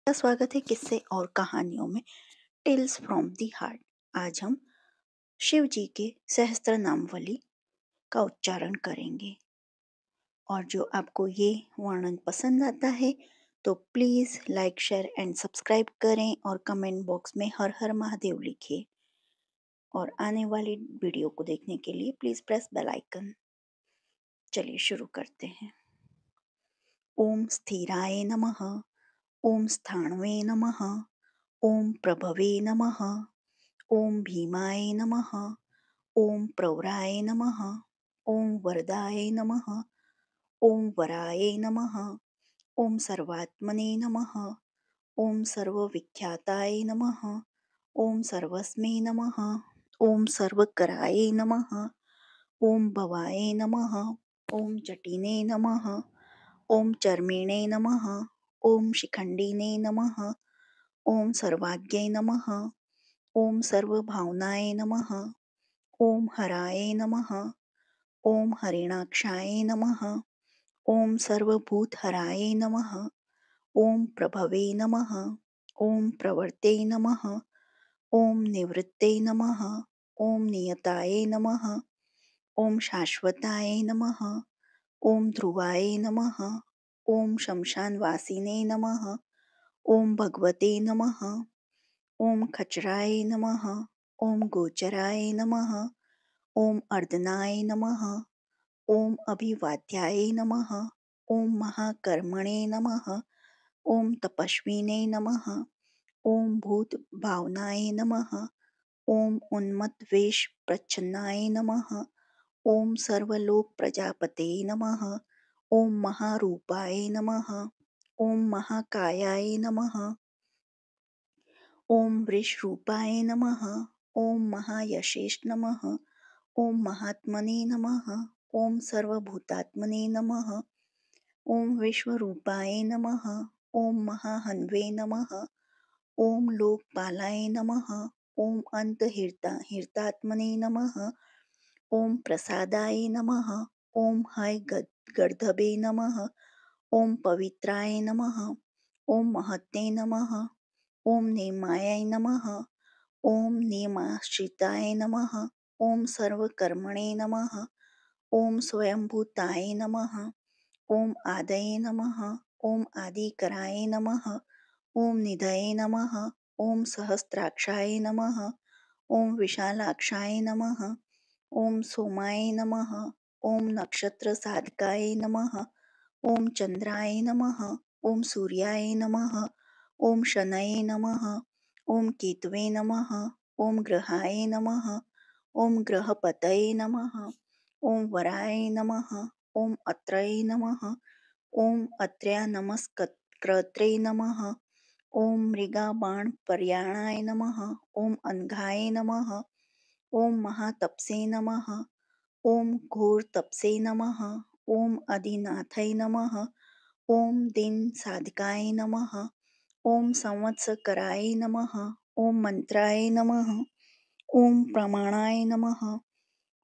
का स्वागत है किस्से और कहानियों में टेल्स फ्रॉम दी हार्ट। आज हम शिव जी के सहस्त्र नामवली का उच्चारण करेंगे और जो आपको ये वर्णन पसंद आता है तो please like share and subscribe करें और कमेंट बॉक्स में हर हर महादेव लिखिए और आने वाली वीडियो को देखने के लिए प्लीज़ प्रेस बेल आइकन। चलिए शुरू करते हैं। ओम स्थिराय नमः, ओम स्थाणवे नमः, ओम प्रभवे नमः, ओम भीमाय नमः, ओम प्रवराय नमः, ओम वरदाय नमः, ओम वराय नमः, ओम सर्वात्मने नमः, ओम सर्वविख्याताय नमः, ओम सर्वस्मै नमः, ओम सर्वकराय नमः, ओम भवाय नमः, ओम जटिने नमः, ओम चर्मिणे नमः, ओम शिखंडिने नमः, ओम सर्वाज्ञे नमः, ओम सर्वभावनाय नमः, ओम हराय नमः, ओम हरिणाक्षाय नमः, ओम सर्वभूतहराय नमः, ओम प्रभवे नमः, ओम प्रवर्ते नमः, ओम निवृत्ते नमः, ओम नियताय नमः, ओम शाश्वताय नमः, ओम ध्रुवाय नमः, ओम शमशानवासिने नमः, ओम भगवते नमः, ओम खचराय नमः, ओम गोचराय नमः, ओम अर्दनाय नमः, ओम अभिवाद्याय नमः, ओम महाकर्मणे नमः, ओम तपस्विने नमः, ओम भूत भावनाय नमः, ओम उन्मत्वेष प्रच्छन्नाय नमः, ओम सर्वलोक प्रजापते नमः, ओम महारूपाय नमः, ओम महाकायाय नमः, ओम वृषरूपाय नमः, ओम महायशेष नमः, ओम महात्मने नमः, ओम सर्वभूतात्मने नमः, ओम विश्वरूपाय नमः, ओम महाहन्वे नमः, ओम लोकपालाय नमः, ओम हिरतात्मने नमः, ओम प्रसादाय नमः, ओम गर्धभे नमः, ओम पवित्राय नमः, ओम महत्ते नमः, ओम नेमाय नमः, ओम नेमाश्रिताय नमः, ओम सर्वकर्मणे नमः, ओम स्वयंभूताय नमः, ओम आदये नमः, ओम आदिकराय नमः, ओम निधये नमः, ओम सहस्राक्षाय नमः, ओम विशालाक्षाय नमः, ओम सोमाय नमः, ओम नक्षत्र साधकाय नमः, ओम चंद्राय नमः, ओम सूर्याय नमः, ओम शनये नमः, ओम केतवे नमः, ओम ग्रहाय नमः, ओम ग्रहपतये नमः, ओम वराय नमः, ओम अत्रये नमः, ओम अत्र्या नमस्कृत्रे नमः, ओम मृगाबाणपर्याणाय नमः, ओम अनघाय नमः, ओम महातपसे नमः, ओम घोरतपसे नमः, ओम अधिनाथय नमः, ओम दिन साधकाय नमः, ओम संवत्सकराय नमः, ओम मंत्राय नमः, ओम प्रमाणाय नमः,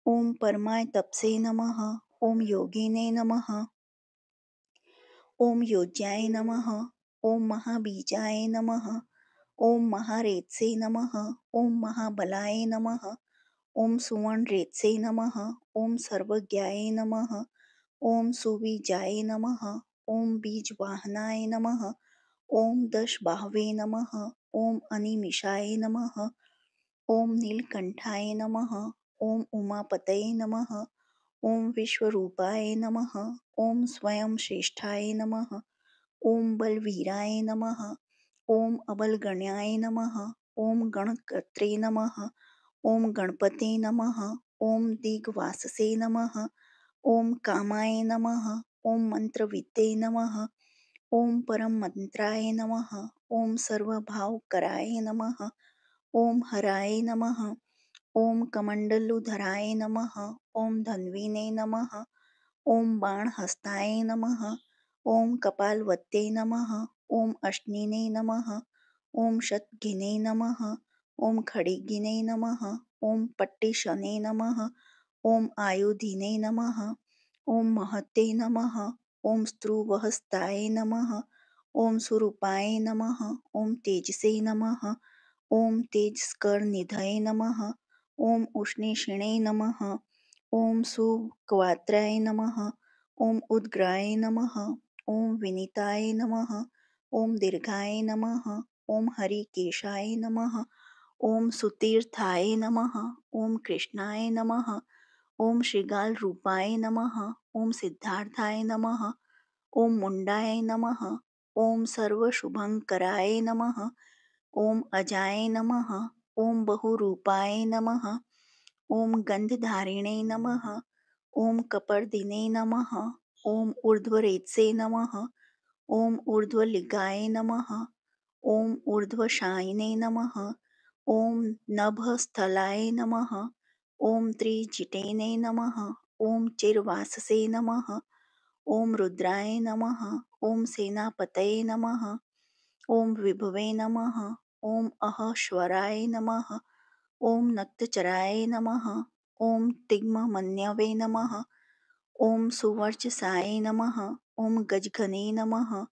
ओम परमाय तपसे नमः, ओम योगिने नमः, ओम योज्याय नमः, ओम महाबीजाय नमः, ओम महारेतसे नमः, ओम महाबलाय नमः, ओम सुवर्णरेतसे नमः, ओम सर्वज्ञाय नमः, ओम सुबीजाय नमः, ओम बीजवाहनाय नमः, ओम दशबाहवे नमः, ओम अनिमिषाय नमः, ओम नीलकंठाय नमः, ओम उमापतये नमः, ओम विश्वरूपाय नमः, ओम स्वयं श्रेष्ठाय नमः, ओम बलवीराय नमः, ओम अबलगण्याय नमः, ओम गणकर्त्रे नमः, ओम गणपते नमः, ओम दिग्वाससे नमः, ओम कामाय नमः, ओम मंत्रविद्ये नमः, ओम परम मंत्राय नमः, ओम सर्वभावकराय नमः, ओम हराय नमः, ओम कमंडलुधराय नमः, ओम धन्विने नमः, ओम बाणहस्ताय नमः, ओम कपालवत्ते नमः, ओम अश्निने नमः, ओम शतघिने नमः, ओम खड़िगिने नमः, ओम पट्टिशने नमः, ओम आयुधिने नमः, ओम महते नमः, ओम स्त्रुवहस्ताय नमः, ओम स्वरूपाय नमः। ओम तेजसे नमः। ओम तेजस्करनिधये नमः। ओम उष्णीषिणे नमः। ओम सुकवात्राय नमः। ओम उद्ग्राय नमः। ओम विनीताय नमः। ओम दीर्घाय नमः। ओम हरिकेशाय नमः। ओम सुतीर्थाय नमः। ओम कृष्णाय नमः। ओम श्रीगाल रूपाय नमः। ओम सिद्धार्थाय नमः। ओम मुंडाय नमः। ओम सर्वशुभंकराय नमः। ओम अजाय नमः। ओम बहुरूपाय नमः। ओम गंधधारिणे नमः। ओम कपर्दिने नमः। ओम ऊर्ध्वरेत्से नमः। ओम ऊर्ध्वलिंगाय नमः। ओम ऊर्ध्वशायिने नमः। ओम नभस्थलाय नमः। ओम त्रिजिटेने नमः। ओम चिरवाससे नमः। ओम रुद्राय नमः। ओम सेनापतये नमः। ओम विभवे नमः। ओम अहश्वराय नमः। ओम नक्तचराय नमः। ओम तिग्ममन्यवे नमः। ओम सुवर्चसाय नमः। ओम गजघने नमः।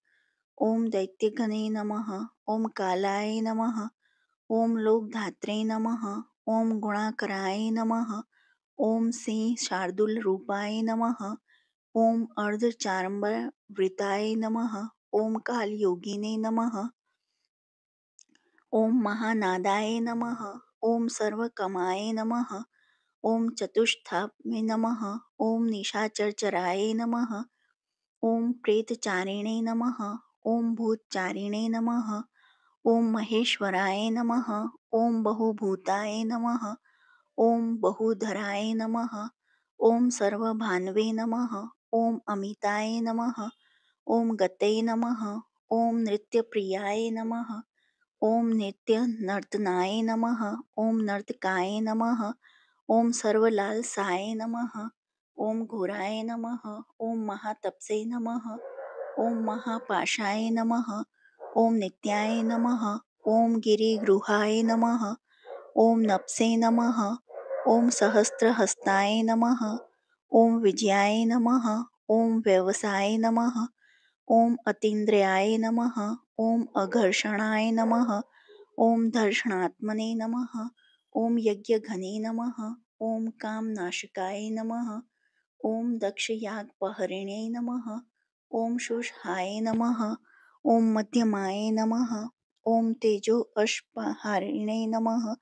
ओम दैत्यघने नमः। ओम कालाय नमः। ओम लोकधात्रे नमः। ओम गुणाकराय नमः। ओम सिंह शार्दूल रूपाय नमः। ओम अर्धचार्म्बरवृताय नमः। ओम कालयोगिने नमः। ओम महानादाय नमः। ओम सर्वकमाय नमः। ओम चतुष्थाप्मे नमः। ओम निशाचरचराय नमः। ओम प्रेतचारिणे नमः। ओम भूतचारिणे नमः। ओम महेश्वराय नमः। ओम बहुभूताय नमः। ओम बहुधराय नमः। ओम सर्वभान्वे नमः। ओम अमिताय नमः। ओम गतये नमः। ओम नृत्यप्रियाय नमः। ओम नित्यनर्तनाय नमः। ओम नर्तकाय नमः। ओम सर्वलालसाय नमः। ओम घोराय नमः। ओम महातपसे नमः। ओम महापाशाय नमः। ओम नित्याय नमः। ओम गिरिगृहाय नमः। ओम नपसे नमः। ओम सहस्रहस्ताय नमः। ओम विजयाय नमः। ओम व्यवसाय नमः। ओम अतीन्द्रियाय नमः। ओम अघर्षणाय नमः। ओम दर्शनात्मने नमः। ओम यज्ञघने नमः। ओम कामनाशकाय नमः। ओम दक्षयागपहरिणे नमः। ओम शुष्हाय नमः। ओम मध्यमाय नमः। ओम तेजो अश्पहारिणे नमः।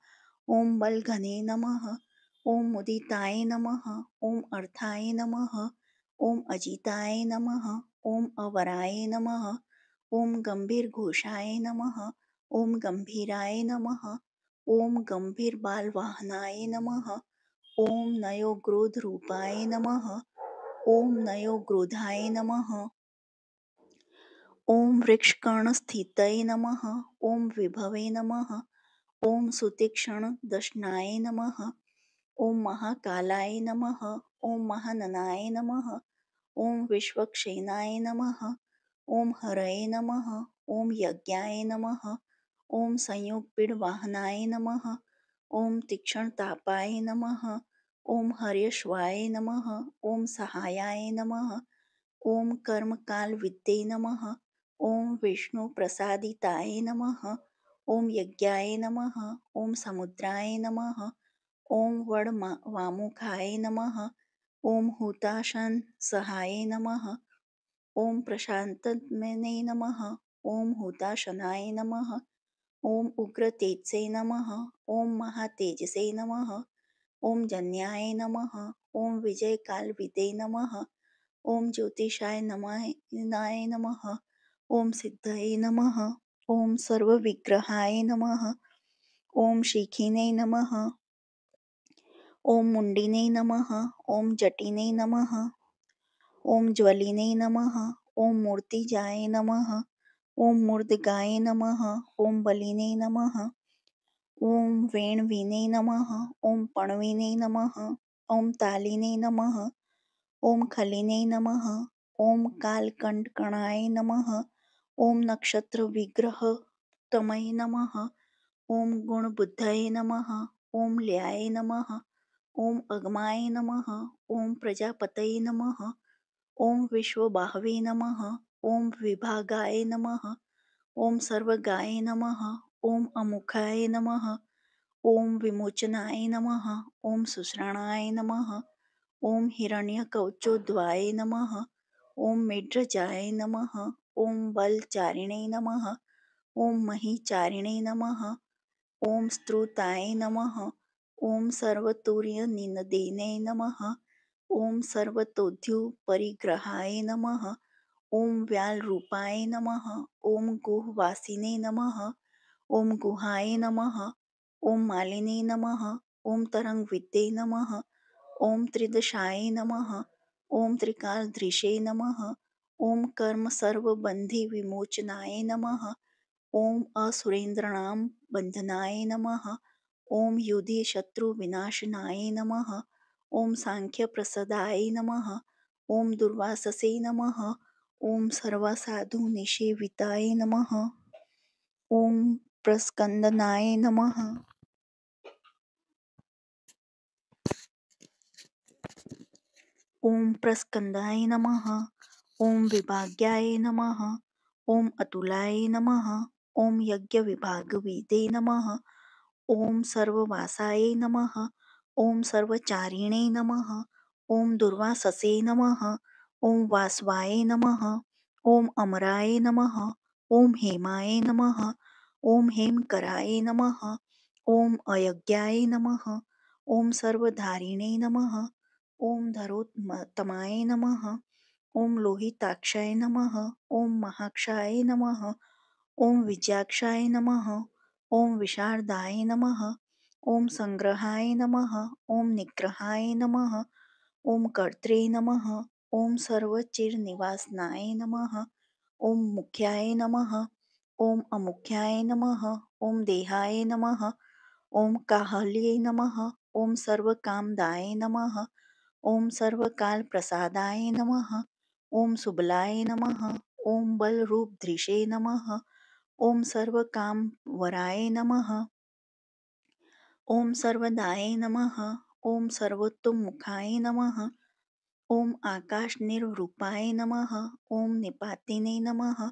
ओम बलघने नमः। ओम मुदिताय नमः। ओम अर्थाय नमः। ओम अजिताय नमः। ओम अवराय नमः। ओम गंभीरघोषाय नमः। ओम गंभीराय नमः। ओम गंभीरबालवाहनाय नमः। ओम नयोग्रोधरूपाय नमः। ओम नयोग्रोधाय नमः। ओम वृक्षकर्णस्थितये नमः। ओम विभवे नमः। ओम सुतीक्ष्णदर्शनाय नमः। ओम महाकालाय नमः। ओम महाननाय नमः। ओम विश्वक्षेनाय नमः। ओम हरये नमः। ओम यज्ञाय नमः। ओम संयोगपीडवाहनाय नमः। ओम तीक्ष्णतापाय नमः। ओम हर्यश्वाय नमः। ओम सहायाय नमः। ओम कर्मकालविद्ये नमः। ओम विष्णुप्रसादिताय नमः। ओम यज्ञाय नमः। ओम समुद्राय नमः। ओम वामुखाय नमः। ओम हुताशन सहाय नमः। ओम प्रशांतमने नमः। ओम हुताशनाय नमः। ओम उग्रतेजसे नमः। ओम महातेजसे नमः। ओम जन्याय नमः। ओम विजयकालविदे नमः। ओम ज्योतिषाय नमाय नमः। ओम सिद्धये नमः। ओम सर्वविग्रहाय नमः। ओम शिखिने नमः। ओम मुंडिने नमः। ओम जटिने नमः। ओम ज्वलिने नमः। ओम मूर्तिजाय नमः। ओम मूर्धगाय नमः। ओम बलिने नमः। ओम वेणवीने नमः। ओम पणवीने नमः। ओम तालिने नमः। ओम खलिने नमः। ओम कालकंटकणाय नमः। ओम नक्षत्र विग्रह तमये नमः। ओम गुणबुद्धये नमः। ओम ल्याय नमः। ओम अगमाय नमः। ओम प्रजापतये नमः। ओम विश्वबाहवे नमः। ओम विभागाय नमः। ओम सर्वगाय नमः। ओम अमुखाय नमः। ओम विमोचनाय नमः। ओम सुश्राणाय नमः। ओम हिरण्यकवचोद्भवाय नमः। ओम मेढ्रजाय नमः। ओम बलचारिणे नमः। ओम महीचारिणे नमः। ओम स्तुताय नमः। ओम सर्वतुर्यनिनदिने नमः। ओम सर्वतोद्युपरिग्रहाय नमः। ओम व्यालरूपाय नमः। ओम गुहवासिने नमः। ओम गुहाय नमः। ओम मालिने नमः। ओम तरंगविद्ये नमः। ओम त्रिदशाय नमः। ओम त्रिकालदृशे नमः। ओम कर्म सर्वबंधी विमोचनाय नमः। ओम असुरेंद्रणां बंधनाय नमः। ओम युधि शत्रु विनाशनाय नमः। ओम सांख्य प्रसदाय नमः। ओम दुर्वाससे नमः। ओम सर्वसाधु निषेविताय नमः। ओम प्रस्कंदनाय नमः। ओम प्रस्कंदाय नमः। ओम विभाग्याय नमः। ओम अतुलाय नमः। ओम यज्ञ विभाग विदे नमः। ओम सर्ववासाय नमः। ओम सर्वचारिणे नमः। ओम दुर्वाससे नमः। ओम वासवाय नमः। ओम अमराय नमः। ओम हेमाय नमः। ओम हेमकराय नमः। ओम अयज्ञाय नमः। ओम सर्वधारिणे नमः। ओम धरोत्तमाय नमः। ओम लोहिताक्षाय नमः। ओम महाक्षाय नमः। ओम विजयाक्षाय नमः। ओम विशारदाय नमः। ओम संग्रहाय नमः। ओम निग्रहाय नमः। ओम कर्त्रे नमः। ओम सर्वचिरनिवासनाय नमः। ओम मुख्याय नमः। ओम अमुख्याय नमः। ओम देहाय नमः। ओम काहल्ये नमः। ओम सर्वकामदाय नमः। ओम सर्वकालप्रसादाय नमः। ओम सुबलाय नमः। ओम बलरूपधृषे नमः। ओम सर्वकामवराय नमः। ओम सर्वदाय नमः। ओम सर्वोत्तमुखाय नमः। ओम आकाशनिर्वरूपाय नमः। ओम निपातिने नमः।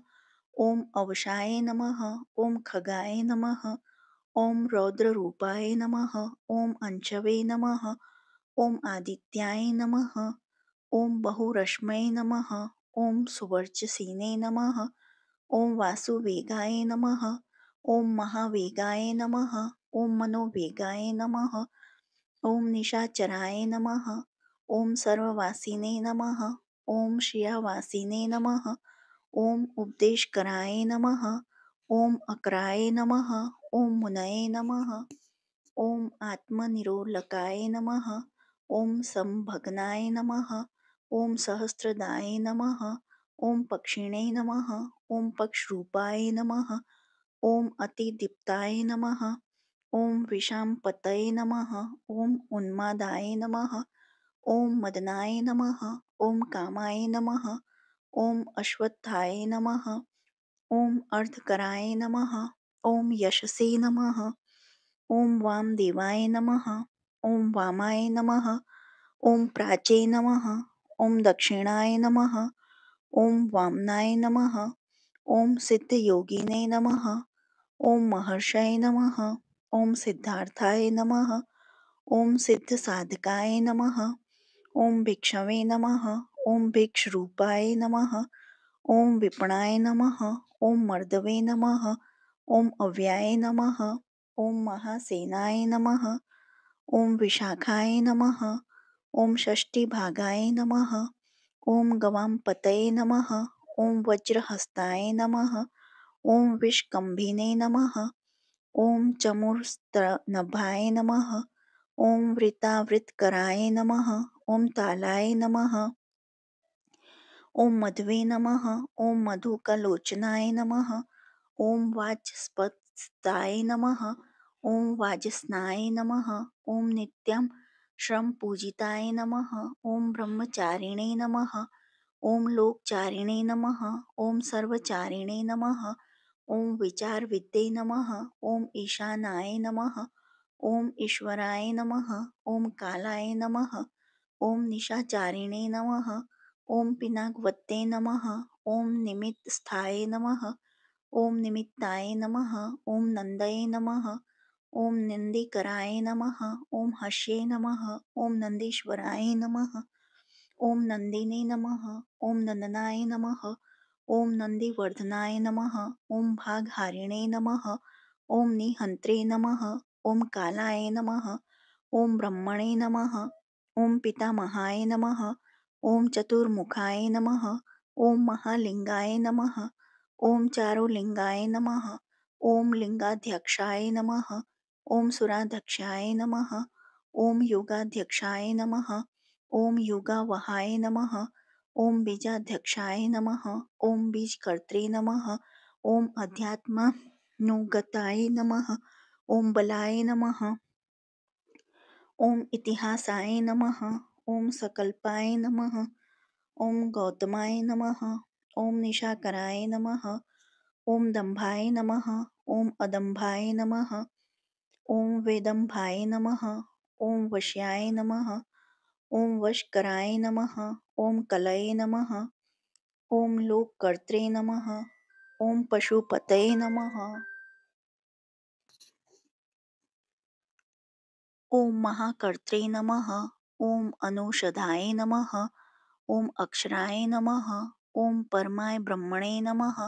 ओम अवशाय नमः। ओम खगाय नमः। ओम रौद्ररूपाय नमः। ओम अंशवे नमः। ओम आदित्याय नमः। ओम बहुरश्मये नमः। ओम सुवर्चसीने नमः। ओम वासुवेगाय नमः। ओम महावेगाय नमः। ओम मनोवेगाय नमः। ओम निशाचराय नमः। ओम सर्ववासिने नमः। ओम श्रियावासिने नमः। ओम उपदेशकराय नमः। ओम अकराय नमः। ओम मुनये नमः। ओम आत्मनिरोलकाय नमः। ओम संभग्नाय नमः। ओम सहस्रदाय नमः। ओम पक्षिणे नमः। ओम पक्षरूपाय नमः। ओम अतिदीप्ताय नमः। ओम विषामपतये नमः। ओम उन्मादाय नमः। ओम मदनाय नमः। ओम कामाय नमः। ओम अश्वत्थाय नमः। ओम अर्धकराय नमः। ओम यशसे नमः। ओम वामदेवाय नमः। ओम वामाय नमः। ओम प्राचे नमः। ओम दक्षिणाय नमः। ओम वामनाय नमः। ओम सिद्धयोगिने नमः। ओम महर्षये नमः। ओम सिद्धार्थाय नमः। ओम सिद्धसाधकाय नमः। ओम भिक्षवे नमः। ओम भिक्षरूपाय नमः। ओम विपणाय नमः। ओम मर्दवे नमः। ओम अव्याय नमः। ओम महासेनाय नमः। ओम विशाखाय नमः। ओम षष्टिभागाय नमः। ओम गवामपतये नमः। ओम वज्रहस्ताय नमः। ओम विष्कम्भिने नमः। ओम चमूर्स्तनभाय नमः। ओम वृतावृतकराय नमः। ओम तालाय नमः। ओम मध्वे नमः। ओम मधुकलोचनाय नमः। ओम वाचस्पताय नमः। ओम वाजस्नाय नमः। ओम नित्यं श्रम पूजिताय नमः। ओम ब्रह्मचारिणे नमः। ओम लोकचारिणे नमः। ओम सर्वचारिणे नमः। ओम विचारविद्ये नमः। ओम ईशानाय नमः। ओम ईश्वराय नमः। ओम कालाय नमः। ओम निशाचारिणे नमः। ॐ पिनाकवत्ते नमः। ॐ निमित्तस्थाय नमः। ॐ निमित्ताय नमः। ॐ नन्दये नमः। ॐ नन्दीकराय नमः। ॐ हस्ये नमः। ॐ नन्दीश्वराय नमः। ॐ नन्दिने नमः। ॐ नन्दनाय नमः। ॐ नन्दिवर्धनाय नमः। ॐ भागहारिणे नमः। ॐ निहन्त्रे नमः। ॐ कालाय नमः। ॐ ब्रह्मणे नमः। ॐ पितामहाय नमः। ॐ चतुर्मुखाय नमः। ॐ महालिंगाय नमः। ॐ चारुलिंगाय नमः। ॐ लिंगाध्यक्षाय नमः। ॐ सुराध्यक्षाय नमः। ॐ योगाध्यक्षाय नमः। ॐ योगावहाय नमः। ॐ बीजाध्यक्षाय नमः। ॐ बीजकर्त्रे नमः। ॐ अध्यात्मानुगताय नमः। ॐ बलाय नमः। ॐ इतिहासाय नमः। ॐ सकल्पाय नमः। ॐ गौतमाय नमः। ॐ निशाकराय नमः। ॐ दंभाय नमः। ॐ अदंभाय नमः। ॐ वेदंभाय नमः। ॐ वश्याय नमः। ॐ वशकराय नमः। ॐ कलये नमः। ॐ लोककर्त्रे नमः। ॐ पशुपतये नमः। ॐ महाकर्त्रे नमः। ॐ अनुषधाय नमः। ॐ अक्षराय नमः। ॐ परमाय ब्रह्मणे नमः।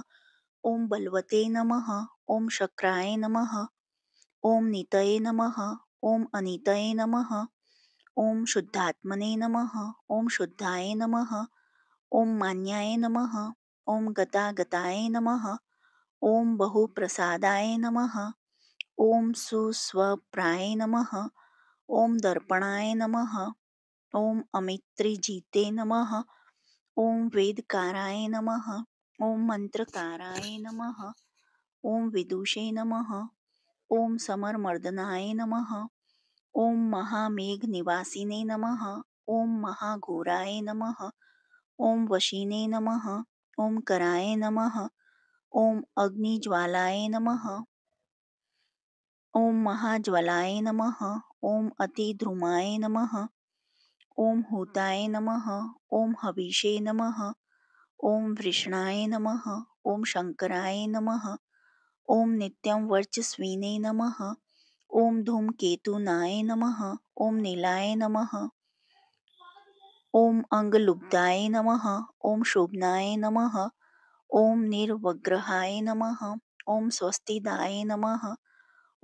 ॐ बलवते नमः। ॐ शक्राय नमः। ॐ नितये नमः। ॐ अनितये नमः। ॐ शुद्धात्मने नमः। ॐ शुद्धाय नमः। ॐ मान्याय नमः। ॐ गतागताय नमः। ॐ बहुप्रसादाय नमः। ॐ सुस्वप्राय नमः। ॐ दर्पणाय नमः। ॐ अमित्रिजिते नमः। ॐ वेदकाराय नमः। ॐ मंत्रकाराय नमः। ॐ विदुषे नमः। ॐ समरमर्दनाय नमः। ॐ महामेघनिवासिने नमः। ॐ महाघोराय नमः। ॐ वशिने नमः। ॐ कराय नमः। ॐ अग्निज्वालाय नमः। ॐ महाज्वलाय नमः। ॐ अतिद्रुमाय नमः। ॐ हूताय नमः। ॐ हविषे नमः। ॐ वृषणाय नमः। ॐ शंकराय नमः। ॐ नित्यं वर्चस्विने नमः। ॐ धूमकेतुनाय नमः। ॐ नीलाय नमः। ॐ अंगलुब्धाय नमः। ॐ शोभनाय नमः। ॐ निर्वग्रहाय नमः। ॐ स्वस्तिदाय नमः।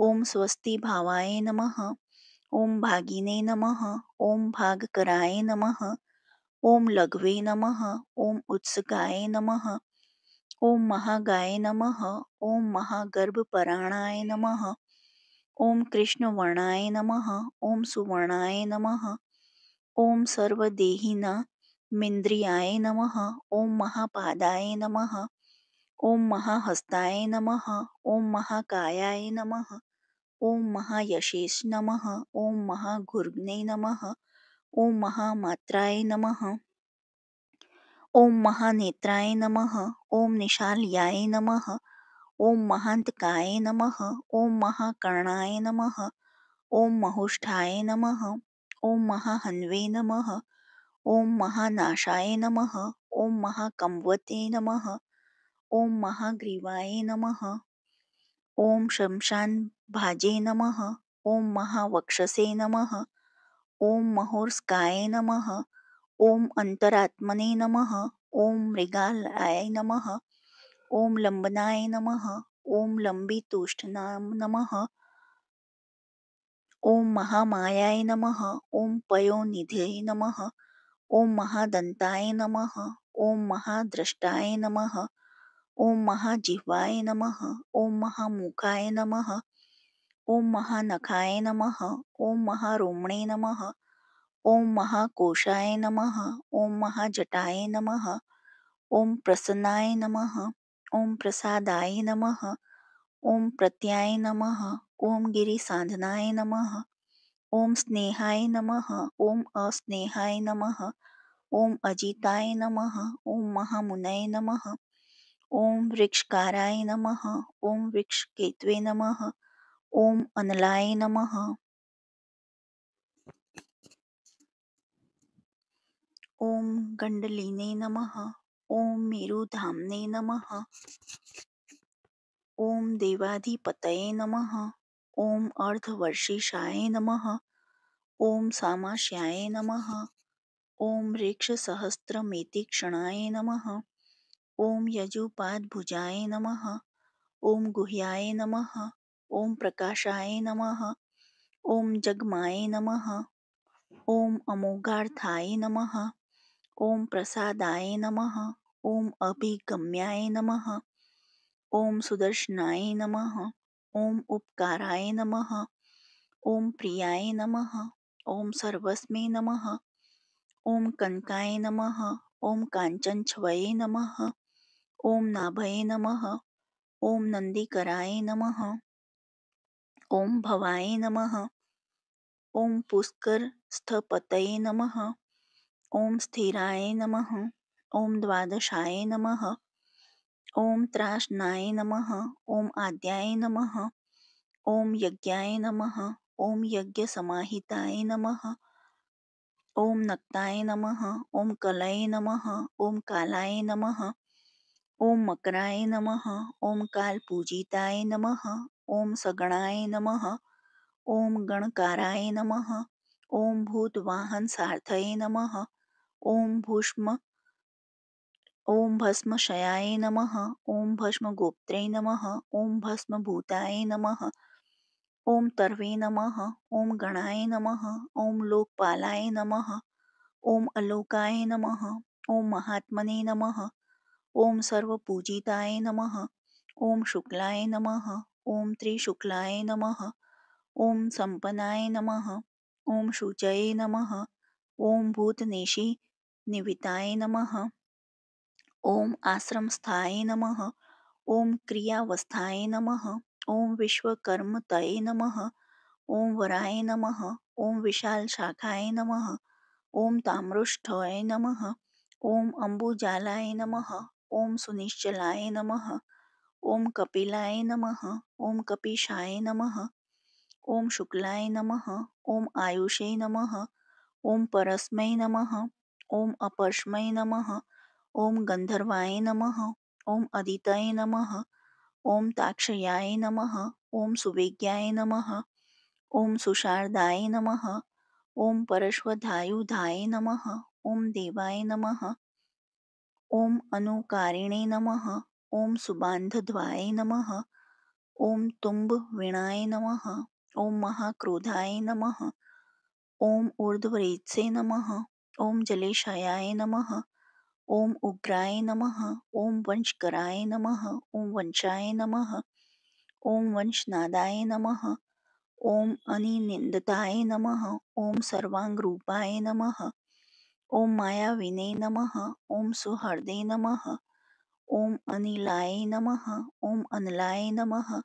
ॐ स्वस्तिभावाय नमः। ॐ भागिने नमः। ॐ भागकराय नमः। ॐ लघवे नमः। ॐ उत्सुकाय नमः। ॐ महागाय नमः। ॐ महागर्भपराणाय नमः। ॐ कृष्णवर्णाय नमः। ॐ सुवर्णाय नमः। ॐ सर्वदेहिनामिन्द्रियाय नमः। ॐ महापादाय नमः। ॐ महाहस्ताय नमः। ॐ महाकायाय नमः। ॐ महायशेष नमः। ॐ महागुर्गने नमः। ॐ महामात्राय नमः। ॐ महानेत्राय नमः। ॐ निशाल्याय नमः। ॐ महान्तकाय नमः। ॐ महाकर्णाय नमः। ॐ महोष्ठाय नमः। ॐ महाहन्वे नमः। ॐ महानाशाय नमः। ॐ महाकम्वते नमः। ॐ महाग्रीवाय नमः। ॐ शमशानभाजे नमः। ॐ महावक्षसे नमः। ॐ महोर्स्काय नमः। ॐ अंतरात्मने नमः। ॐ मृगालयाय नमः। ॐ लंबनाय नमः। ॐ लंबितोष्ठनाय नमः। ॐ महामायाय नमः। ॐ पयोनिधये नमः। ॐ महादन्ताय नमः। ॐ महाद्रष्टाय नमः। ॐ महाजिह्वाय नमः। ॐ महामुखाय नमः। ॐ महानखाय नमः। ॐ महारोमणे नमः। ॐ महाकोशाय नमः। ॐ महाजटाय नमः। ॐ प्रसन्नाय नमः। ॐ प्रसादाय नमः। ॐ प्रत्याय नमः। ॐ गिरिसाधनाय नमः। ॐ स्नेहाय नमः। ॐ अस्नेहाय नमः। ॐ अजिताय नमः। ॐ महामुनये नमः। ॐ वृक्षकाराय नमः। ॐ वृक्षकेतवे नमः। ॐ अनलाय नमः। ओम गंडलिने नमः। ओम मेरुधाम्ने नमः। ओम देवाधिपतये नमः। ओम अर्धवर्षिषाय नमः। ओम सामाश्याय नमः। ओम ऋक्षसहस्रमेतिक्षणाय नमः। ओम यजुपादभुजाय नमः। ओम गुह्याय नमः। ओम प्रकाशाय नमः। ओम जगमाय नमः। ओम अमोघार्थाय नमः। ओम प्रसादाय नमः। ओम अभिगम्याय नमः। ओम सुदर्शनाय नमः। ओम उपकाराय नमः। ओम प्रियाय नमः। ओम सर्वस्मै नमः। ओम कनकाय नमः। ओम काञ्चनच्छवये नमः। ओम नाभये नमः। ओम नंदीकराय नमः। ओम भवाय नमः। ओम पुष्करस्थपतये नमः। ओम स्थिराय नमः। ओम द्वादशाय नमः। ओम त्रासनाय नमः। ओम आद्याय नमः। ओम यज्ञाय नमः। ओम यज्ञसमाहिताय नमः। ओम नक्ताय नमः। ओम कलये नमः। ओम कालाय नमः। ओम मकराय नमः। ओम कालपूजिताय नमः। ओम सगणाय नमः। ओम गणकाराय नमः। ओम भूतवाहन सारथये नमः। ओम ओम भस्मशयाय नमः। ओम भस्मगोप्त्रे नमः। ओम भस्मभूताय नमः। ओम तर्वे नमः। ओम गणाय नमः। ओम लोकपालाय नमः। ओम अलोकाय नमः। ओम महात्मने नमः। ओम सर्वपूजिताय नमः। ओम शुक्लाय नमः। ओम त्रिशुक्लाय नमः। ओम संपन्नाय नमः। ओम शुचये नमः। ओम भूतनेशि निविताय नमः। ओम आश्रमस्थाय नमः। ओम क्रियावस्थाय नमः। ओम विश्वकर्मतये नमः। ओम वराय नमः। ओम विशाल शाखाय नमः। ओम ताम्रोष्ठये नमः। ओम अम्बुजालाय नमः। ओम सुनिश्चलाय नमः। ओम कपिलाय नमः। ओम कपीशाय नमः। ओम शुक्लाय नमः। ओम आयुषे नमः। ओम परस्मै नमः। ओम अपरस्मै नमः। ओम गंधर्वाय नमः। ओम अदितये नमः। ओम ताक्षयाय नमः। ओम सुवेग्याय नमः। ओम सुशारदाय नमः। ओम परश्वधायुधाय नमः। ओम देवाय नमः। ओम अनुकारिणे नमः। ओम सुबान्धद्वाय नमः। ओम तुम्बवीणाय नमः। ओम महाक्रोधाय नमः। ओम ऊर्ध्वरेत्से नमः। ओम जलेशायाय नमः। ओम उग्राय नमः। ओम वंशकराय नमः। ओम वंशाय नमः। ओम वंशनादाय नमः। ओम अनिनिंदिताय नमः। ओम सर्वांगरूपाय नमः। ओम मायाविने नमः। ओम सुहृदे नमः। ओम अनिलाय नमः। ओम अनलाय नमः।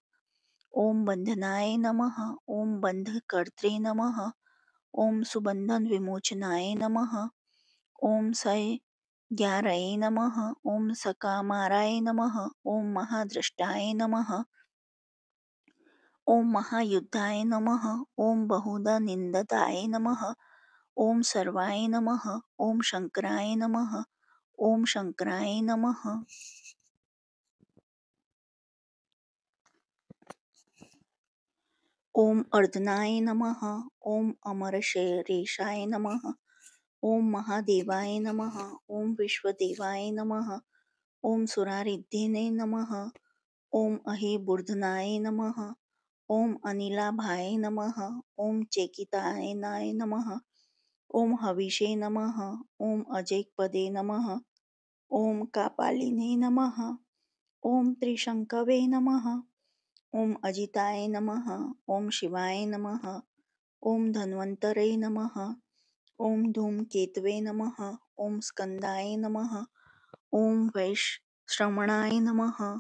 ओम बंधनाय नमः। ओम बंधकर्त्रे नमः। ओम सुबंधन विमोचनाय नमः। ओम सयज्ञारये नमः। ओम सकामाराय नमः। ओम महादृष्टाय नमः। ओम महायुद्धाय नमः। ओम बहुधा निंदताय नमः। ओम सर्वाय नमः। ओम शंकराय नमः। ओम शंकराय नमः। ओम अर्धनाय नमः। ओम अमरशेरेशाय नमः। ओम महादेवाय नमः। ओम विश्वदेवाय नमः। ओम सुरारिद्धेने नमः। ओम अहिबुर्धनाय नमः। ओम अनिलाभाय नमः। ओम चेकिताय नमः। ओम हविषे नमः। ओम अजैकपदे नमः। ओम कापालिने नमः। ओम त्रिशंकवे नमः। ओम अजिताय नमः। ओम शिवाय नमः। ओम धन्वन्तरे नमः। ओम धूमकेतवे नमः। ओम स्कंदाय नमः। ओम वैश्रवणाय नमः।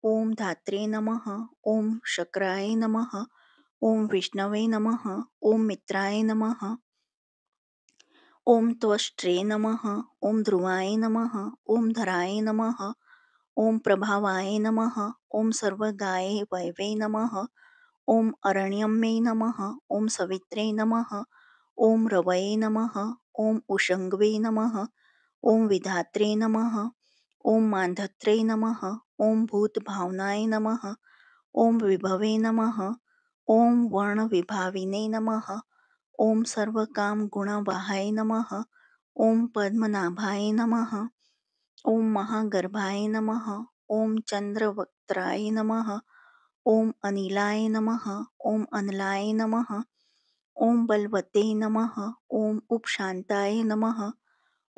ओम धात्रे नमः। ओम शक्राय नमः। ओम विष्णवे नमः। ओम मित्राय नमः। ओम त्वष्ट्रे नमः। ओम ध्रुवाय नमः। ओम धराय नमः। ओम प्रभावाय नमः। ओम सर्वगाय वैवे नमः। ओम अरण्यम्ये नमः। ओम सवित्रे नमः। ओम रवये नमः। ॐ उषङ्गवे नमः, ॐ विधात्रे नमः, ॐ मान्धत्रे नमः, ॐ भूतभावनाय नमः, ॐ विभवे नमः, ॐ वर्णविभाविने नमः, ॐ सर्वकामगुणवाहाय नमः, ॐ पद्मनाभाय नमः, ॐ महागर्भाय नमः, ॐ चन्द्रवक्त्राय नमः, ॐ अनिलाय नमः, ॐ अनलाय नमः, ॐ बलवते नमः, ॐ उपशान्ताय नमः,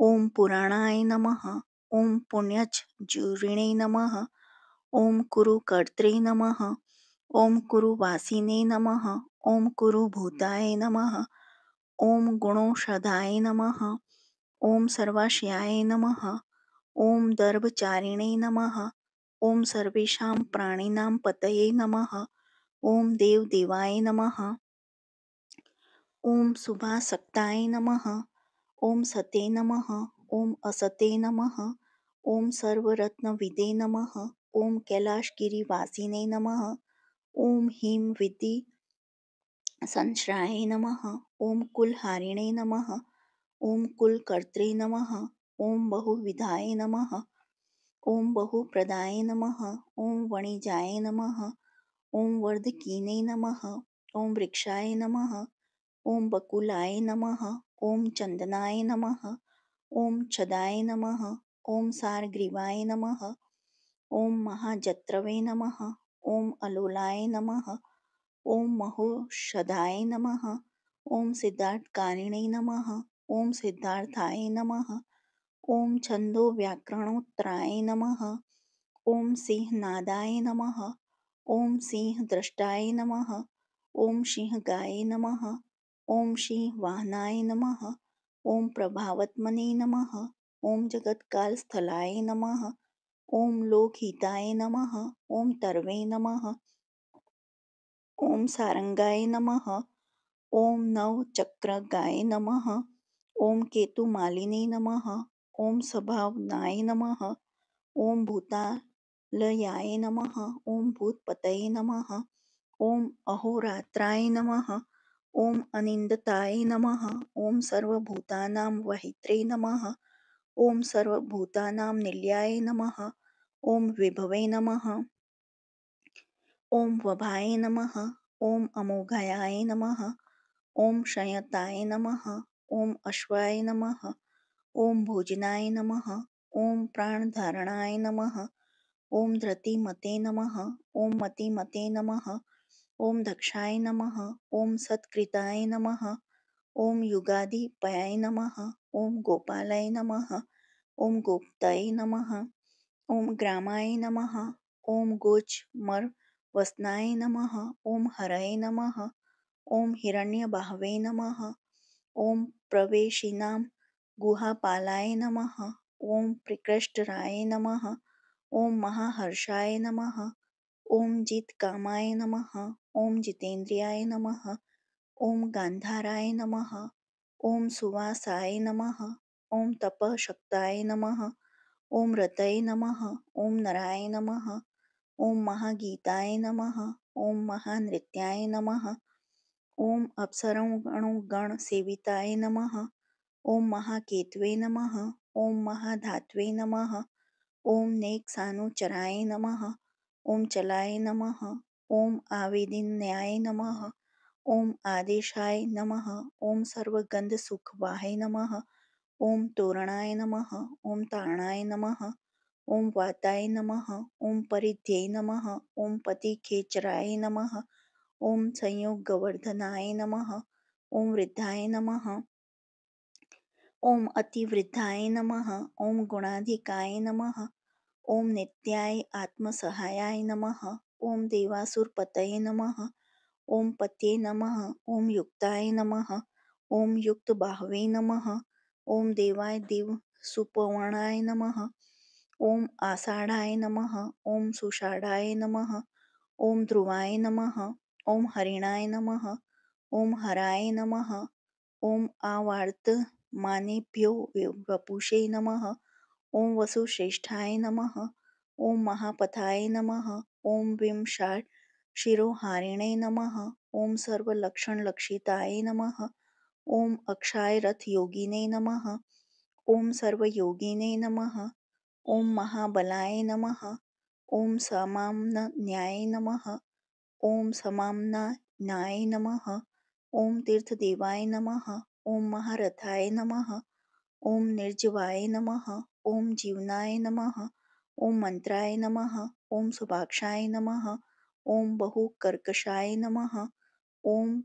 ॐ पुराणाय नमः, ॐ पुण्यश्चूर्णिने नमः, ॐ कुरुकर्त्रे नमः, ॐ कुरुवासिने नमः, ॐ कुरुभूताय नमः, ॐ गुणौषधाय नमः, ॐ सर्वाशयाय नमः, ॐ दर्भचारिणे नमः, ॐ सर्वेषां प्राणिनां पतये नमः, ॐ देवदेवाय नमः, ॐ शुभाशक्ताय नमः, ॐ सते नमः, ॐ असते नमः, ॐ सर्वरत्नविदे नमः, ॐ कैलाशगिरिवासिने नमः, ॐ ह्रीं विद्धि संश्राय नमः, ॐ कुलहारिणे नमः, ॐ कुलकर्त्रे नमः, ॐ बहुविधाय नमः, ॐ बहुप्रदाय नमः, ॐ वणिजाय नमः, ॐ वर्धकीने नमः, ॐ वृक्षाय नमः, ॐ बकुलाय नमः, ॐ चन्दनाय नमः, ॐ छदाय नमः, ॐ सारग्रीवाय नमः, ॐ महाजत्रवे नमः, ॐ अलोलाय नमः, ॐ महोषधाय नमः, ॐ सिद्धार्थकारिणे नमः, ॐ सिद्धार्थाय नमः, ॐ छन्दोव्याकरणोत्तराय नमः, ॐ सिंहनादाय नमः, ॐ सिंहद्रष्टाय नमः, ॐ सिंहगाय नमः, ॐ सिंहवाहनाय नमः, ॐ प्रभावत्मने नमः, ॐ जगत्कालस्थलाय नमः, ॐ लोकहिताय नमः, ॐ तरवे नमः, ॐ सारंगाय नमः, ॐ नवचक्रगाय नमः, ॐ केतुमालिने नमः, ॐ सभावनाय नमः, ॐ भूतालयाय नमः, ॐ भूतपतये नमः, ॐ अहोरात्राय नमः, ॐ अनिन्दताय नमः, ॐ सर्वभूतानां वहित्रे नमः, ॐ सर्वभूतानां निलयाय नमः, ॐ विभवे नमः, ॐ वभाय नमः, ॐ अमोघाय नमः, ॐ संयताय नमः, ॐ अश्वाय नमः, ॐ भोजनाय नमः, ॐ प्राणधारणाय नमः, ॐ धृतिमते नमः, ॐ मतिमते नमः, ॐ दक्षाय नमः, ॐ सत्कृताय नमः, ॐ युगाधिपयाय नमः, ॐ गोपालाय नमः, ॐ गोप्ताय नमः, ॐ ग्रामाय नमः, ॐ गोचमरवसनाय नमः, ॐ हरये नमः, ॐ हिरण्यबाहवे नमः, ॐ प्रवेशिनां गुहापालाय नमः, ॐ प्रकृष्टराय नमः, ॐ महाहर्षाय नमः, ॐ जितकामाय नमः, ॐ जितेन्द्रियाय नमः, ॐ गान्धाराय नमः, ॐ सुवासाय नमः, ॐ तपःशक्ताय नमः, ॐ रतये नमः, ॐ नराय नमः, ॐ महागीताय नमः, ॐ महानृत्याय नमः, ॐ अप्सरगणसेविताय नमः, ॐ महाकेतवे नमः, ॐ महाधात्वे नमः, ॐ नेकसानुचराय नमः, ॐ चलाय नमः, ॐ आवेदिन्याय नमः, ॐ आदेशाय नमः, ॐ सर्वगन्धसुखवाहे नमः, ॐ तोरणाय नमः, ॐ तारणाय नमः, ॐ वाताय नमः, ॐ परिध्ये नमः, ॐ पतिखेचराय नमः, ॐ संयोगवर्धनाय नमः, ॐ वृद्धाय नमः, ॐ अतिवृद्धाय नमः, ॐ गुणाधिकाय नमः, ॐ नित्याय आत्मसहायाय नमः, ॐ देवासुरपतये नमः, ॐ पतये नमः, ॐ युक्ताय नमः, ॐ युक्तबाहवे नमः, ॐ देवाय देवसुपर्णाय नमः, ॐ आषाढाय नमः, ॐ सुषाढाय नमः, ॐ ध्रुवाय नमः, ॐ हरिणाय नमः, ॐ हराय नमः, ॐ आवर्तमानेभ्यो वपुषे नमः, ॐ वसुश्रेष्ठाय नमः, ॐ महापथाय नमः, ॐ विंशाशिरोहारिणे नमः, ॐ सर्वलक्षणलक्षिताय नमः, ओम अक्षाय रथ योगिने नमः। ओम सर्वयोगिने नमः। ओम महाबलाय नमः। ओम समाम्नाय नमः। ओम समाम्नाय नमः। ओम तीर्थदेवाय नमः। ओम महारथाय नमः। ओम निर्जीवाय नमः। ओम जीवनाय नमः। ओम मंत्राय नमः। ओम सुभाक्षाय नमः। ओम बहुकर्कशाय नमः। ओम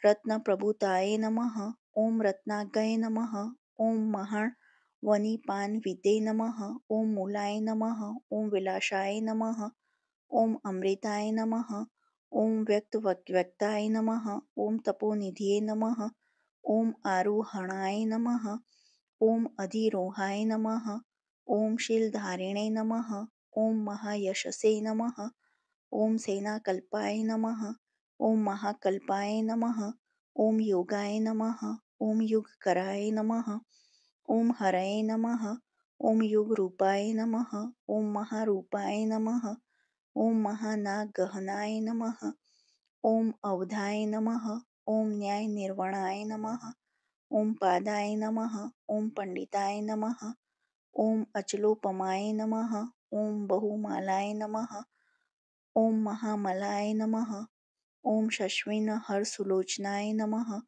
रत्नप्रभुताय नमः। ओम रत्नागय नमः। ओम महावनिपानविदे नमः। ओम मूलाय नमः। ओम विलासाय नमः। ओम अमृताय नमः। ओम व्यक्ताय नमः। ओम तपोनिधये नमः। ओम आरोहणाय नमः। ओम अधिरोहाय नमः। ओम शीलधारिणे नमः। ओम महायशसे नमः। ओम सेनाकल्पाय नमः। ओम महाकल्पाय नमः। ओम योगाय नमः। ओम युगकराय नमः। ओम हरये नमः। ओम युगरूपाय नमः। ओम महारूपाय नमः। ओम महानागहनाय नमः। ओम अवधाय नमः। ओम न्याय निर्वणाय नमः। ओम पादाय नमः। ओम पंडिताय नमः। ओम अचलोपमाय नमः। ओम बहुमालाय नमः। ओम महामलाय नमः। ओम शश्विन हरसुलोचनाय नमः।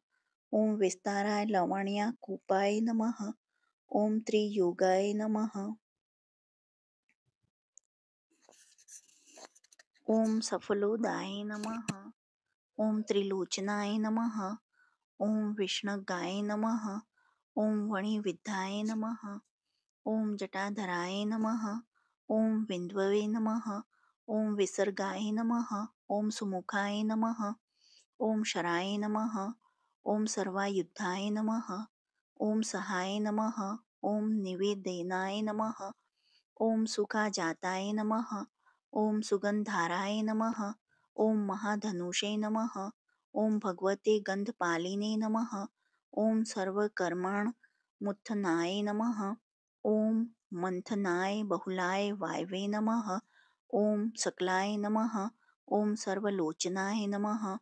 ओम विस्ताराय लवण्याकूपाय नमः। ओम त्रियुगाय नमः। ओम सफलोदाय नमः। ओम त्रिलोचनाय नमः। ओम विष्णुगाय नमः। ओम वणिविद्याय नमः। ओम जटाधराय नमः। ओम विंध्ववे नमः। ओम विसर्गाय नमः। ओम सुमुखाय नमः। ओम शराय नमः। ओम सर्वायुद्धाय नमः। ओम सहाय नमः। ओम निवेदनाय नमः। ओम सुखाजाताय नमः। ओम सुगंधाराय नमः। ओम महाधनुषे नमः। ओम भगवते गंधपालिने नमः। ओम सर्वकर्मण मुत्थनाय नमः। ओम मंथनाय बहुलाय वायवे नमः। ओम सकलाय नमः। ओम सर्वलोचनाय नमः।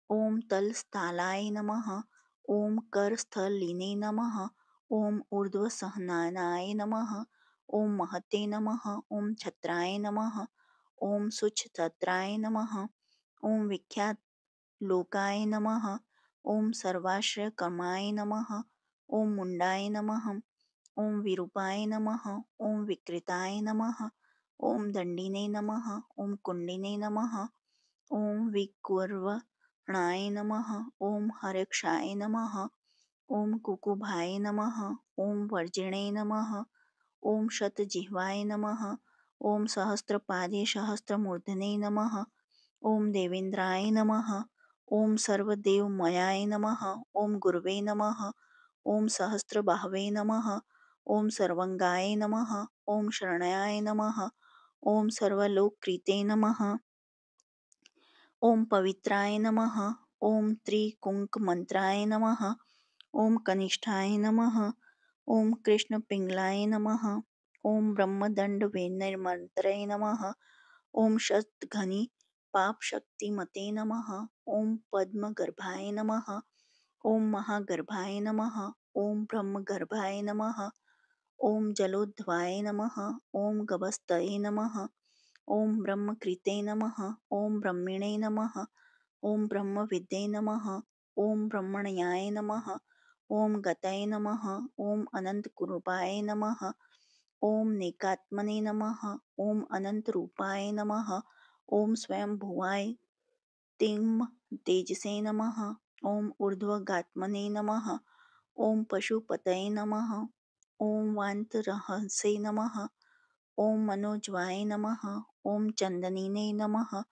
ओम तलस्थलाय नमः। ओम करस्थलिने नमः। ओम ऊर्ध्वसहनाय नमः। ओम महते नमः। ओम छत्राय नमः। ओम सुच्छत्राय नमः। ओम विख्यात लोकाय नमः। ओम सर्वाश्रयकर्माय नमः। ओम मुंडाय नमः। ओम विरूपाय नमः। ओम विकृताय नमः। ओम दंडिने नमः। ओम कुंडिने नमः। ओम विकुर्वणाय नमः। ओम हरक्षाय नमः। ओम कुकुभाय नमः। ओम वर्जिणे नमः। ओम शतजिह्वाय नमः। ओम सहस्रपादे सहस्रमूर्धने नमः। ओम देवेंद्राय नमः। ओम सर्वदेवमयाय नमः। ओम गुरवे नमः। ओम सहस्रबाहवे नमः। ओम सर्वंगाय नमः। ओम शरण्याय नमः। ओम सर्वलोककृते नमः। ओम पवित्राय नमः। ओम त्रिकुंकमंत्राय नमः। ओम कनिष्ठाय नमः। ओम कृष्णपिंगलाय नमः। ओम ब्रह्मदंड निर्मंत्रे नमः। ओम शतघ्नि पापशक्तिमते नमः। ओम पद्मगर्भाय नमः। ओम महागर्भाय नमः। ओम ब्रह्मगर्भाय नमः। ओम जलोद्भवाय नमः। ओम गभस्तये नमः। ओम ब्रह्मकृते नमः। ओम ब्रह्मिणे नमः। ओम ब्रह्मविद्ये नमः। ओम ब्रह्मण्याय नमः। ओम गतये नमः। ओम अनंतकुरूपाय नमः। ओम नेकात्मने नमः। ओम अनंतरूपाय नमः। ओम स्वयंभुवाय तिं तेजसे नमः। ओम ऊर्ध्वगात्मने नमः। ओम पशुपतये नमः। ओम वान्तरहसे नमः। ओम मनोज्वाय नमः। ओम चंदनिने नमः।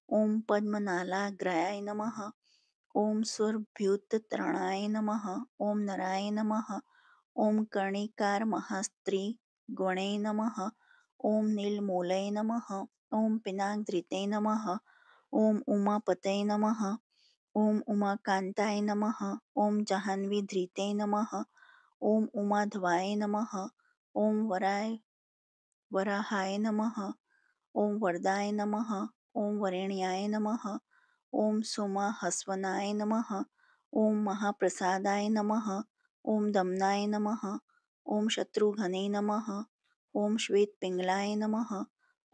ओम पद्मनालाग्राय नमः। ओम सुरभ्युत्तरणाय नमः। ओम नराय नमः। ओम कर्णिकारमहास्त्री गणे नमः। ओम नीलमूलये नमः। ओम पिनाकधृते नमः। ओम उमापतये नमः। ओम उमाकान्ताय नमः। ओम जाह्नवीधृते नमः। ओम उमाधवाय नमः। ओम वराहाय नमः। ओम वरदाय नमः। ओम वरेण्याय नमः। ओम सोमाहस्वनाय नमः। ओम महाप्रसादाय नमः। ओम दमनाय नमः। ओम शत्रुघ्ने नमः। ओम श्वेतपिंगलाय नमः।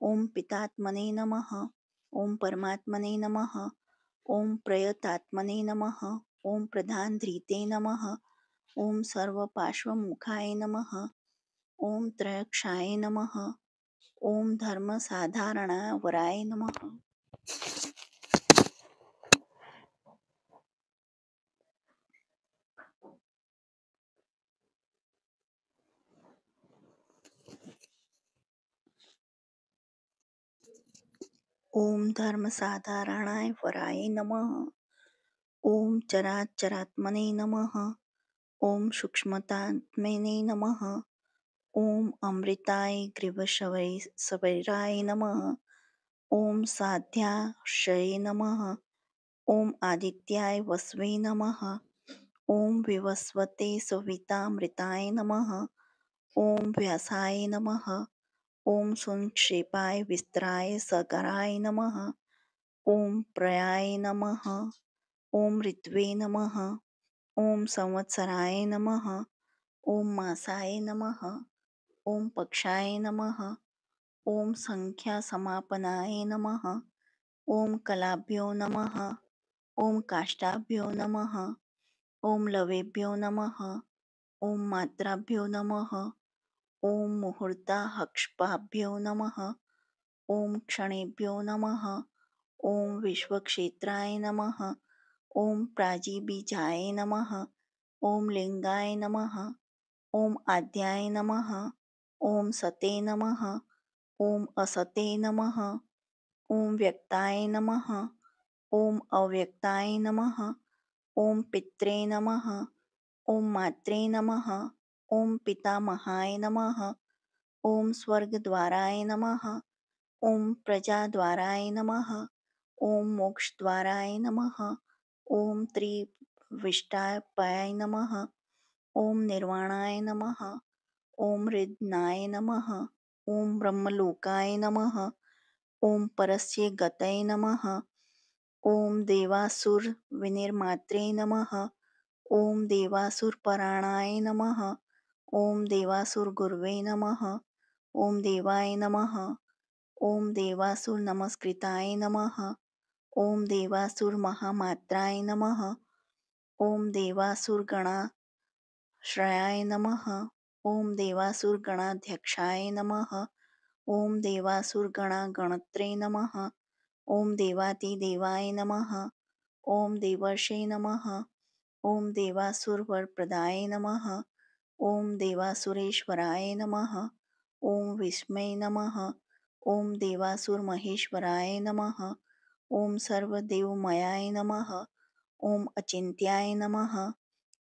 ओम पितात्मने नमः। ओम परमात्मने नमः। ओम प्रयतात्मने नमः। ओम प्रधानधृते नमः। ओम सर्वपार्श्वमुखाय नमः। ओम त्रयक्षाय नमः। ओम धर्मसाधारणावराय नमः। ओम धर्मसाधारणाय वराय नमः। ओम चराचरात्मने नमः। ओम सूक्ष्मतात्मने नमः। ओम अमृताय ग्रीवशवैराय नमः। ओम साध्याशये नमः। ओम आदित्याय वसवे नमः। ओम विवस्वते सवितामृताय नमः। ओम व्यासाय नमः। ओम संक्षेपाय विस्तराय सगराय नमः। ओम प्रयाय नमः। ओम ऋत्वे नमः। ओम संवत्सराय नमः। ओम मासाय नमः। ओम पक्षाय नमः। ओम संख्यासमापनाय नमः। ओम कलाभ्यो नमः। ओम काष्ठाभ्यो नमः। ओम लवेभ्यो नमः। ओम मात्राभ्यो नमः। ओम मुहूर्ताहक्ष्पाभ्यो नमः। ओम क्षणेभ्यो नमः। ओम विश्वक्षेत्राय नमः। ओम प्राजीबीजाय नमः। ओम लिंगाय नमः। ओम आद्याय नमः। ओम सते नमः। ओम असते नमः। ओम व्यक्ताय नमः। ओम अव्यक्ताय नमः। ओम पित्रे नमः। ओम मात्रे नमः। ओम पितामहाय नमः। ओम स्वर्गद्वाराय नमः। ओम प्रजाद्वाराय नमः। ओम मोक्षद्वाराय नमः। ओम त्रिविष्टापाय नमः। ओम निर्वाणाय नमः। ओम हृदनाय नमः। ओम ब्रह्मलोकाय नमः। ओम परस्य गतये नमः। ओम देवासुर विनिर्मात्रे नमः। ओम देवासुरपराणाय नमः। ओम देवासुरगुरवे नमः। ओम देवाय नमः। ओम देवासुरनमस्कृताय नमः। ओम देवासुरमहामात्राय नमः। ओम देवासुरगणाश्रयाय नमः। ओम देवासुरगणाध्यक्षाय नमः। ओम देवासुरगणागणत्रे नमः। ओम देवातिदेवाय नमः। ओम देवर्षे नमः। ओम देवासुरवरप्रदाय नमः। ओम देवासुरेश्वराय नमः। ओम विस्मये नमः। ओम देवासुरमहेश्वराय नमः। ओम सर्वदेवमयाय नमः। ओम अचिन्त्याय नमः।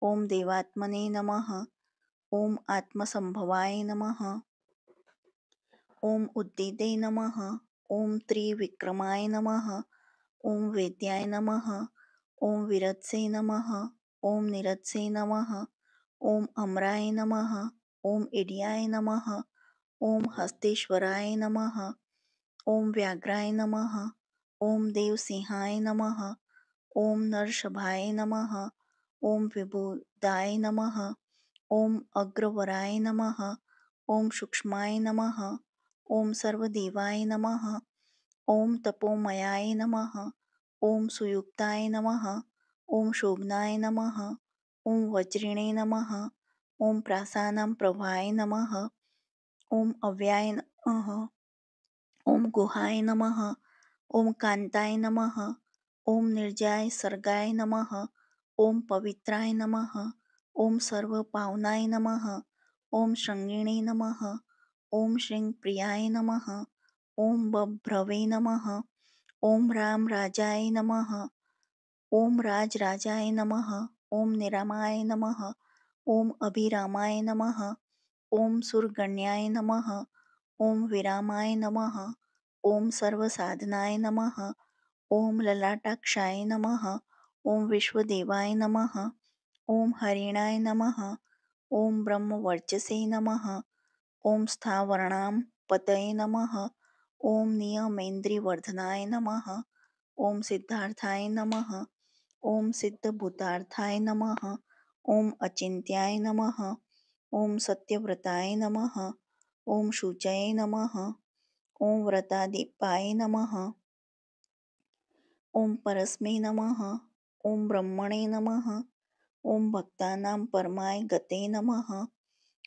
ओम देवात्मने नमः। ओम आत्मसंभवाय नमः। ओम उद्दिदे नमः। ओम त्रिविक्रमाय नमः। ओम वेद्याय नमः। ओम विरत्से नमः। ओम निरत्से नमः। ओम अमराय नमः। ओम इड्याय नमः। ओम हस्तेश्वराय नमः। ओम व्याघ्राय नमः। ओम देवसिंहाय नमः। ओम नरषभाय नमः। ओम विबुधाय नमः। ओम अग्रवराय नमः। ओम सूक्ष्माय नमः। ओम सर्वदेवाय नमः। ओम तपोमयाय नमः। ओम सुयुक्ताय नमः। ओम शोभनाय नमः। ओम वज्रिणे नमः। ओम प्रासानां प्रभाय नमः। ओम अव्याय नमः। ओम गुहाय नमः। ओम कांताय नमः। ओम निर्जय सर्गाय नमः। ओम पवित्राय नमः। ओम सर्वपावनाय नमः। ओम श्रृंगिणे नमः। ओम श्रृंगप्रियाय नमः। ओम बभ्रवे नमः। ओम राम राजाय नमः। ओम राजराजाय नमः। ओम निरामाय नमः। ओम अभिरामाय नमः। ओम सुरगण्याय नमः। ओम विरामाय नमः। ओम सर्वसाधनाय नमः। ओम ललाटाक्षाय नमः। ओम विश्वदेवाय नमः। ओम हरिणाय नमः। ओम ब्रह्मवर्चसे नमः। ओम स्थावराणां पतये नमः। ओम नियमेन्द्रियवर्धनाय नमः। ओम सिद्धार्थाय नमः। ओम सिद्धभूतार्थाय नमः। ओम अचिंत्याय नमः। ओम सत्यव्रताय नमः। ओम शुचये नमः। ओम व्रतादीपाय नमः। ओम परस्मै नमः। ओम ब्रह्मणे नमः। ओम भक्तानां परमाय गते नमः।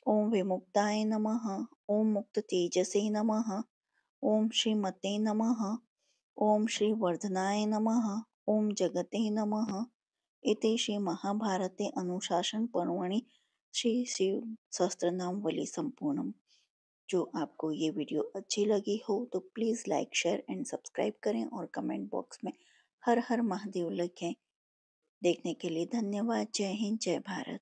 ओम विमुक्ताय नमः। ओम मुक्ततेजसे नमः। ओम श्रीमते नमः। ओम श्रीवर्धनाय नमः। ओम जगते नमः। इति श्रीमहाभारते अनुशासनपर्वणि श्री शिव सहस्त्रनामावली संपूर्णम्। जो आपको ये वीडियो अच्छी लगी हो तो please like share and subscribe करें और कमेंट बॉक्स में हर हर महादेव लिखें। देखने के लिए धन्यवाद। जय हिंद, जय भारत।